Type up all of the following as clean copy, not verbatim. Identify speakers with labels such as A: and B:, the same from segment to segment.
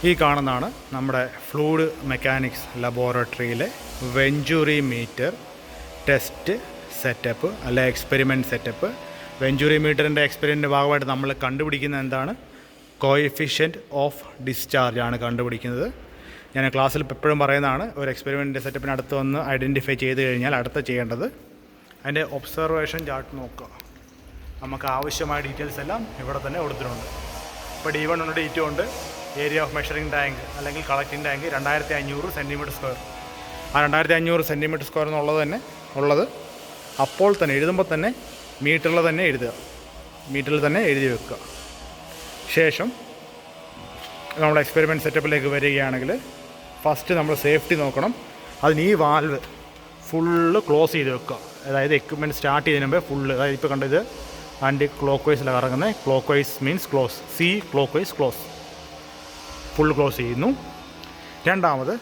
A: ഈ കാണുന്നതാണ് നമ്മുടെ ഫ്ലൂയിഡ് മെക്കാനിക്സ് ലബോറട്ടറിയിലെ വെഞ്ചുറി മീറ്റർ ടെസ്റ്റ് സെറ്റപ്പ് അല്ലെ എക്സ്പെരിമെൻറ്റ് സെറ്റപ്പ്. വെഞ്ചുറി മീറ്ററിൻ്റെ എക്സ്പെരിമെൻറ്റിൻ്റെ ഭാഗമായിട്ട് നമ്മൾ കണ്ടുപിടിക്കുന്നത് എന്താണ്? കോഎഫിഷ്യൻറ്റ് ഓഫ് ഡിസ്ചാർജ് ആണ് കണ്ടുപിടിക്കുന്നത്. ഞാൻ ക്ലാസ്സിൽ എപ്പോഴും പറയുന്നതാണ്, ഒരു എക്സ്പെരിമെൻറ്റിൻ്റെ സെറ്റപ്പിന് അടുത്ത് വന്ന് ഐഡൻറ്റിഫൈ ചെയ്ത് കഴിഞ്ഞാൽ അടുത്ത ചെയ്യേണ്ടത് അതിൻ്റെ ഒബ്സർവേഷൻ ചാർട്ട് നോക്കുക. നമുക്ക് ആവശ്യമായ ഡീറ്റെയിൽസ് എല്ലാം ഇവിടെ തന്നെ കൊടുത്തിട്ടുണ്ട്. ഇപ്പോൾ D1 ഉണ്ട്, D2 ഉണ്ട്. ഏരിയ ഓഫ് മെഷറിംഗ് ടാങ്ക് അല്ലെങ്കിൽ കളക്റ്റിംഗ് ടാങ്ക് 2500 cm². ആ 2500 cm² എന്നുള്ളത് തന്നെ ഉള്ളത് അപ്പോൾ തന്നെ എഴുതുമ്പോൾ തന്നെ മീറ്ററിൽ തന്നെ എഴുതുക, മീറ്ററിൽ തന്നെ എഴുതി വെക്കുക. ശേഷം നമ്മുടെ എക്സ്പെരിമെൻറ്റ് സെറ്റപ്പിലേക്ക് വരികയാണെങ്കിൽ ഫസ്റ്റ് നമ്മൾ സേഫ്റ്റി നോക്കണം. അതിന് ഈ വാൽവ് ഫുള്ള് ക്ലോസ് ചെയ്ത് വെക്കുക. അതായത് എക്യുപ്മെൻറ്റ് സ്റ്റാർട്ട് ചെയ്യുന്നതിന് മുമ്പേ ഫുള്ള്, അതായത് ഇപ്പോൾ കണ്ടത് ആൻറ്റി ക്ലോക്ക് വൈസിലാണ് കറങ്ങുന്നത്. Clock vice means close, C clock vice close, full close ചെയ്യുന്നു. രണ്ടാമത്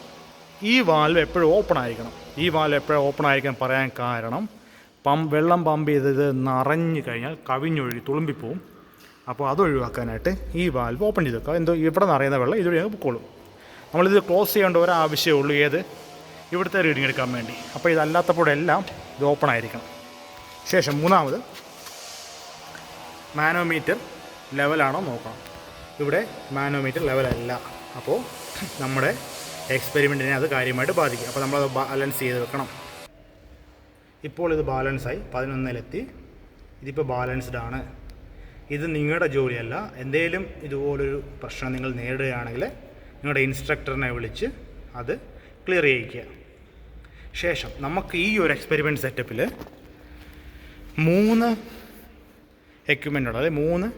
A: ഈ വാൽവ് എപ്പോഴും ഓപ്പൺ ആയിരിക്കണം. ഈ വാൽവ് എപ്പോഴും ഓപ്പൺ ആയിരിക്കാൻ പറയാൻ കാരണം വെള്ളം പമ്പ് ചെയ്തത് നിറഞ്ഞു കഴിഞ്ഞാൽ കവിഞ്ഞൊഴുകി തുളുമ്പിപ്പോവും. അപ്പോൾ അത് ഒഴിവാക്കാനായിട്ട് ഈ വാൽവ് ഓപ്പൺ ചെയ്ത് വെക്കുക. എന്തോ ഇവിടെ നിറയുന്ന വെള്ളം ഇതുവഴി പൊക്കോളും. നമ്മളിത് ക്ലോസ് ചെയ്യേണ്ട ഒരാവശ്യമേ ഉള്ളൂ, ഏത് ഇവിടുത്തെ റീഡിങ് എടുക്കാൻ വേണ്ടി. അപ്പോൾ ഇതല്ലാത്തപ്പോഴെല്ലാം ഇത് ഓപ്പൺ ആയിരിക്കണം. ശേഷം മൂന്നാമത് മാനോമീറ്റർ ലെവലാണോ നോക്കണം. ഇവിടെ മാനോമീറ്റർ ലെവലല്ല, അപ്പോൾ നമ്മുടെ എക്സ്പെരിമെൻറ്റിനെ അത് കാര്യമായിട്ട് ബാധിക്കും. അപ്പോൾ നമ്മളത് ബാലൻസ് ചെയ്ത് വെക്കണം. ഇപ്പോൾ ഇത് ബാലൻസായി 11-ലെത്തി. ഇതിപ്പോൾ ബാലൻസ്ഡ് ആണ്. ഇത് നിങ്ങളുടെ ജോലിയല്ല. എന്തെങ്കിലും ഇതുപോലൊരു പ്രശ്നം നിങ്ങൾ നേടുകയാണെങ്കിൽ നിങ്ങളുടെ ഇൻസ്ട്രക്ടറിനെ വിളിച്ച് അത് ക്ലിയർ ചെയ്യിക്കുക. ശേഷം നമുക്ക് ഈ ഒരു എക്സ്പെരിമെൻറ്റ് സെറ്റപ്പിൽ 3 എക്യുപ്മെൻ്റ് ഉണ്ട്. അതായത് 3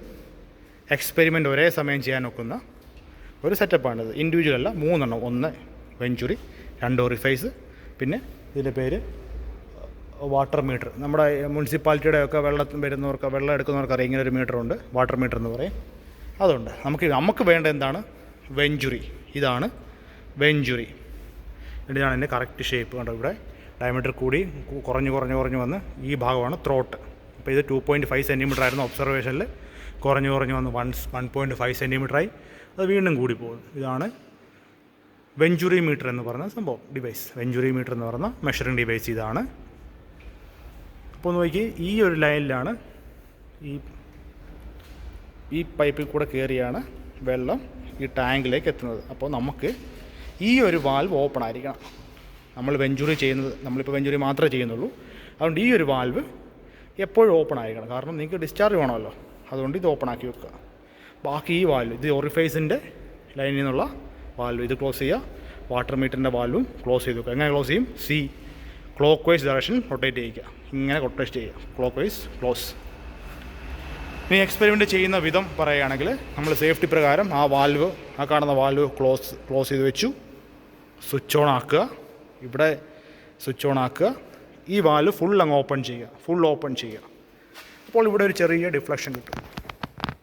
A: എക്സ്പെരിമെൻ്റ് ഒരേ സമയം ചെയ്യാൻ ഒക്കുന്ന ഒരു സെറ്റപ്പാണിത്. ഇൻഡിവിജ്വൽ അല്ല, 3 എണ്ണം. 1 വെഞ്ചുറി, 2 ഓറിഫൈസ്, പിന്നെ ഇതിൻ്റെ പേര് വാട്ടർ മീറ്റർ. നമ്മുടെ മുനിസിപ്പാലിറ്റിയുടെ ഒക്കെ വെള്ളം വരുന്നവർക്ക്, വെള്ളം എടുക്കുന്നവർക്ക് അറിയാം, ഇങ്ങനെ ഒരു മീറ്ററുണ്ട്, വാട്ടർ മീറ്റർ എന്ന് പറയും. അതുണ്ട്. നമുക്ക് വേണ്ട എന്താണ്? വെഞ്ചുറി. ഇതാണ് വെഞ്ചുറി. ഇതാണ് എൻ്റെ കറക്റ്റ് ഷേപ്പ്. കണ്ടോ, ഇവിടെ ഡയമീറ്റർ കൂടി കുറഞ്ഞു വന്ന് ഈ ഭാഗമാണ് ത്രോട്ട്. അപ്പോൾ ഇത് 2.5 cm ആയിരുന്നു ഒബ്സർവേഷനിൽ. കുറഞ്ഞു വന്ന് 1.5 cm ആയി. അത് വീണ്ടും കൂടി പോകും. ഇതാണ് വെഞ്ചുറി മീറ്റർ എന്ന് പറയുന്ന സംഭവം, ഡിവൈസ്. വെഞ്ചുറി മീറ്റർ എന്ന് പറയുന്ന മെഷറിംഗ് ഡിവൈസ് ഇതാണ്. അപ്പോൾ നോക്കി, ഈ ഒരു ലൈനിലാണ് ഈ പൈപ്പിൽ കൂടെ കയറിയാണ് വെള്ളം ഈ ടാങ്കിലേക്ക് എത്തുന്നത്. അപ്പോൾ നമുക്ക് ഈ ഒരു വാൽവ് ഓപ്പൺ ആയിരിക്കണം. നമ്മളിപ്പോൾ വെഞ്ചുറി മാത്രമേ ചെയ്യുന്നുള്ളൂ. അതുകൊണ്ട് ഈ ഒരു വാൽവ് എപ്പോഴും ഓപ്പൺ ആയിരിക്കണം. കാരണം നിങ്ങൾക്ക് ഡിസ്ചാർജ് വേണമല്ലോ, അതുകൊണ്ട് ഇത് ഓപ്പൺ ആക്കി വെക്കുക. ബാക്കി ഈ വാൽവ്, ഇത് ഓറിഫൈസിൻ്റെ ലൈനിൽ നിന്നുള്ള വാൽവ്, ഇത് ക്ലോസ് ചെയ്യുക. വാട്ടർ മീറ്ററിൻ്റെ വാൽവും ക്ലോസ് ചെയ്ത് വെക്കുക. എങ്ങനെ ക്ലോസ് ചെയ്യും? C clock vice direction rotate ചെയ്യുക. ഇങ്ങനെ റൊട്ടേറ്റ് ചെയ്യുക, ക്ലോക്ക് വൈസ് ക്ലോസ്. ഇനി എക്സ്പെരിമെൻറ്റ് ചെയ്യുന്ന വിധം പറയുകയാണെങ്കിൽ നമ്മൾ സേഫ്റ്റി പ്രകാരം ആ കാണുന്ന വാൽവ് ക്ലോസ് ചെയ്ത് വെച്ചു. സ്വിച്ച് ഓൺ ആക്കുക. ഇവിടെ സ്വിച്ച് ഓൺ ആക്കുക. ഈ വാൽവ് ഫുൾ ഓപ്പൺ ചെയ്യുക. അപ്പോൾ ഇവിടെ ഒരു ചെറിയ ഡിഫ്ലക്ഷൻ കിട്ടും.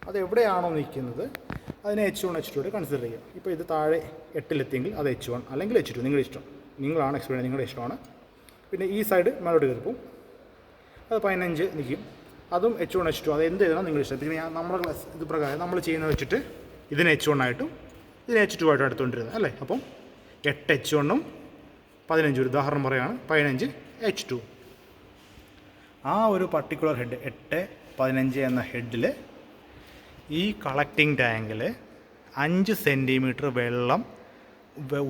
A: അത് എവിടെയാണോ നിൽക്കുന്നത് അതിനെ H1 H2 കൺസിഡർ ചെയ്യുക. ഇപ്പോൾ ഇത് താഴെ 8-ലെത്തിയെങ്കിൽ അത് H1 അല്ലെങ്കിൽ H2, നിങ്ങളുടെ ഇഷ്ടം. നിങ്ങളാണ് എക്സ്പെരിമെൻറ്റ്, നിങ്ങളുടെ ഇഷ്ടമാണ്. പിന്നെ ഈ സൈഡ് മേലോട്ട് കയറിപ്പോവും. അത് 15 നിൽക്കും. അതും H1 H2, അത് എന്ത് ചെയ്യണം നിങ്ങളുടെ ഇഷ്ടം. പിന്നെ നമ്മുടെ ഇത് പ്രകാരം നമ്മൾ ചെയ്യുന്നത് വെച്ചിട്ട് ഇതിന് H1 ആയിട്ടും ഇതിന് H2 ആയിട്ടും എടുത്തുകൊണ്ടിരുന്നത് അല്ലേ. അപ്പം 8 H1 15, ഒരു ഉദാഹരണം പറയുകയാണ്, 15 H2. ആ ഒരു പർട്ടിക്കുലർ ഹെഡ് 8-15 എന്ന ഹെഡിൽ ഈ കളക്റ്റിംഗ് ടാങ്കിൽ 5 cm വെള്ളം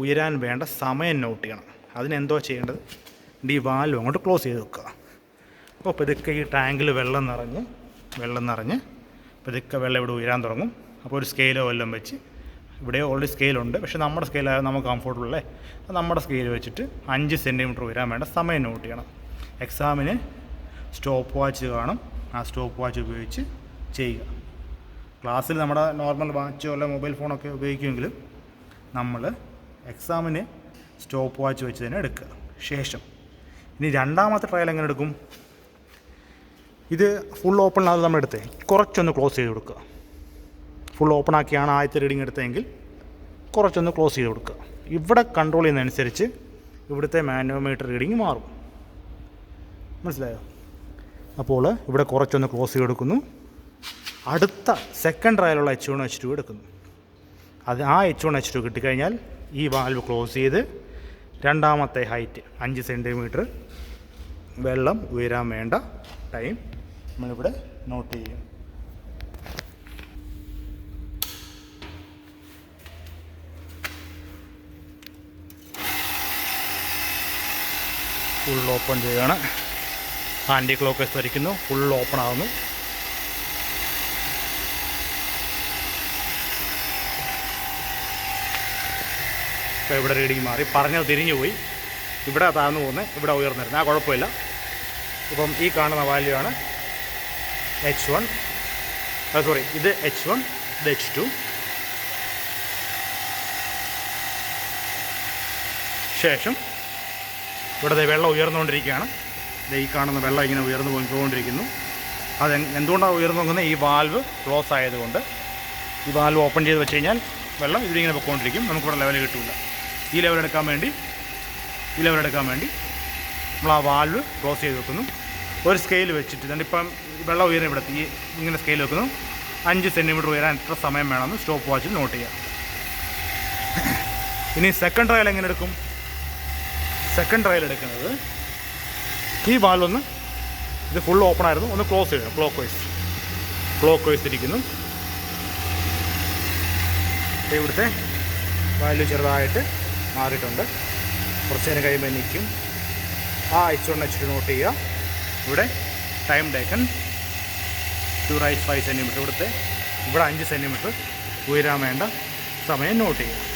A: ഉയരാൻ വേണ്ട സമയം നോട്ട് ചെയ്യണം. അതിനെന്തോ ചെയ്യേണ്ടത്? ഈ വാൽവ് അങ്ങോട്ട് ക്ലോസ് ചെയ്ത് വെക്കുക. അപ്പോൾ പതുക്കെ ഈ ടാങ്കിൽ വെള്ളം നിറഞ്ഞ് പതുക്കെ വെള്ളം ഇവിടെ ഉയരാൻ തുടങ്ങും. അപ്പോൾ ഒരു സ്കെയിലോ വല്ലതും വെച്ച്, ഇവിടെ ഓൾറെഡി സ്കെയിലുണ്ട്, പക്ഷേ നമ്മുടെ സ്കെയിലായാലും നമുക്ക് കംഫർട്ടബിൾ അല്ലേ. അപ്പോൾ നമ്മുടെ സ്കെയിൽ വെച്ചിട്ട് 5 cm ഉയരാൻ വേണ്ട സമയം നോട്ട് ചെയ്യണം. എക്സാമിന് സ്റ്റോപ്പ് വാച്ച് കാണും, ആ സ്റ്റോപ്പ് വാച്ച് ഉപയോഗിച്ച് ചെയ്യുക. ക്ലാസ്സിൽ നമ്മുടെ നോർമൽ വാച്ചോ അല്ല മൊബൈൽ ഫോണൊക്കെ ഉപയോഗിക്കുമെങ്കിലും നമ്മൾ എക്സാമിന് സ്റ്റോപ്പ് വാച്ച് വെച്ച് തന്നെ എടുക്കുക. ശേഷം ഇനി രണ്ടാമത്തെ ട്രയൽ എങ്ങനെ എടുക്കും? ഇത് ഫുൾ ഓപ്പണിലാണ് നമ്മൾ എടുത്തത്, കുറച്ചൊന്ന് ക്ലോസ് ചെയ്ത് കൊടുക്കുക. ഫുൾ ഓപ്പൺ ആക്കിയാണ് ആദ്യത്തെ റീഡിങ് എടുത്തതെങ്കിൽ കുറച്ചൊന്ന് ക്ലോസ് ചെയ്ത് കൊടുക്കുക. ഇവിടെ കൺട്രോൾ ചെയ്യുന്നതനുസരിച്ച് ഇവിടുത്തെ മാനോമീറ്റർ റീഡിങ് മാറും. മനസ്സിലായോ? അപ്പോൾ ഇവിടെ കുറച്ചൊന്ന് ക്ലോസ് ചെയ്ത് കൊടുക്കുന്നു. അടുത്ത സെക്കൻഡ് ട്രയലുള്ള H1 H2 എടുക്കുന്നു. അത് ആ H1 H2 കിട്ടിക്കഴിഞ്ഞാൽ ഈ വാൽവ് ക്ലോസ് ചെയ്ത് രണ്ടാമത്തെ ഹൈറ്റ് 5 സെൻറ്റിമീറ്റർ വെള്ളം ഉയരാൻ വേണ്ട ടൈം നമ്മളിവിടെ നോട്ട് ചെയ്യും. ഫുൾ ഓപ്പൺ ചെയ്യുകയാണ്. ആൻറ്റി ക്ലോക്ക് വൈസ് വരയ്ക്കുന്നു. ഫുൾ ഓപ്പൺ ആകുന്നു. ഇപ്പോൾ ഇവിടെ റീഡിങ് മാറി, പറഞ്ഞത് തിരിഞ്ഞു പോയി. ഇവിടെ താഴ്ന്നു പോകുന്നത്, ഇവിടെ ഉയർന്നിരുന്നത്. ആ കുഴപ്പമില്ല. ഇപ്പം ഈ കാണുന്ന വാല്യൂ ആണ് H1, സോറി, ഇത് H1, ഇത് H2. ശേഷം ഇവിടെ വെള്ളം ഉയർന്നുകൊണ്ടിരിക്കുകയാണ്. ഈ കാണുന്ന വെള്ളം ഇങ്ങനെ ഉയർന്നു പോയിക്കൊണ്ടിരിക്കുന്നു. അത് എന്തുകൊണ്ടാണ് ഉയർന്നു നോക്കുന്നത്? ഈ വാൽവ് ക്ലോസ് ആയതുകൊണ്ട്. ഈ വാൽവ് ഓപ്പൺ ചെയ്ത് വെച്ച് കഴിഞ്ഞാൽ വെള്ളം ഇതിലിങ്ങനെ പൊയ്ക്കൊണ്ടിരിക്കും. നമുക്കിവിടെ ലെവൽ കിട്ടില്ല. ഈ ലെവലെടുക്കാൻ വേണ്ടി നമ്മൾ ആ വാൽവ് ക്ലോസ് ചെയ്ത് വെക്കുന്നു. ഒരു സ്കെയിൽ വെച്ചിട്ട് ഇപ്പം വെള്ളം ഉയരം ഇവിടെ ഇങ്ങനെ സ്കെയിൽ വെക്കുന്നു. 5 സെൻറ്റിമീറ്റർ ഉയരാൻ എത്ര സമയം വേണമെന്ന് സ്റ്റോപ്പ് വാച്ചിൽ നോട്ട് ചെയ്യാം. ഇനി സെക്കൻഡ് ട്രയൽ എങ്ങനെ എടുക്കും? സെക്കൻഡ് ട്രയൽ എടുക്കുന്നത്, ഈ വാൽവ് ഇത് ഫുൾ ഓപ്പൺ ആയിരുന്നു, ഒന്ന് ക്ലോസ് ചെയ്യണം. ക്ലോക്ക് വൈസ് ഇരിക്കുന്നു. ഇവിടുത്തെ വാല്യൂ ചെറുതായിട്ട് മാറിയിട്ടുണ്ട്. കുറച്ച് നേരം കഴിയുമ്പോൾ നിൽക്കും. ആ H1 H2 നോട്ട് ചെയ്യുക. ഇവിടെ time taken to rise 5 centimetre. ഇവിടെ 5 സെൻറ്റിമീറ്റർ ഉയരാൻ വേണ്ട സമയം നോട്ട് ചെയ്യുക.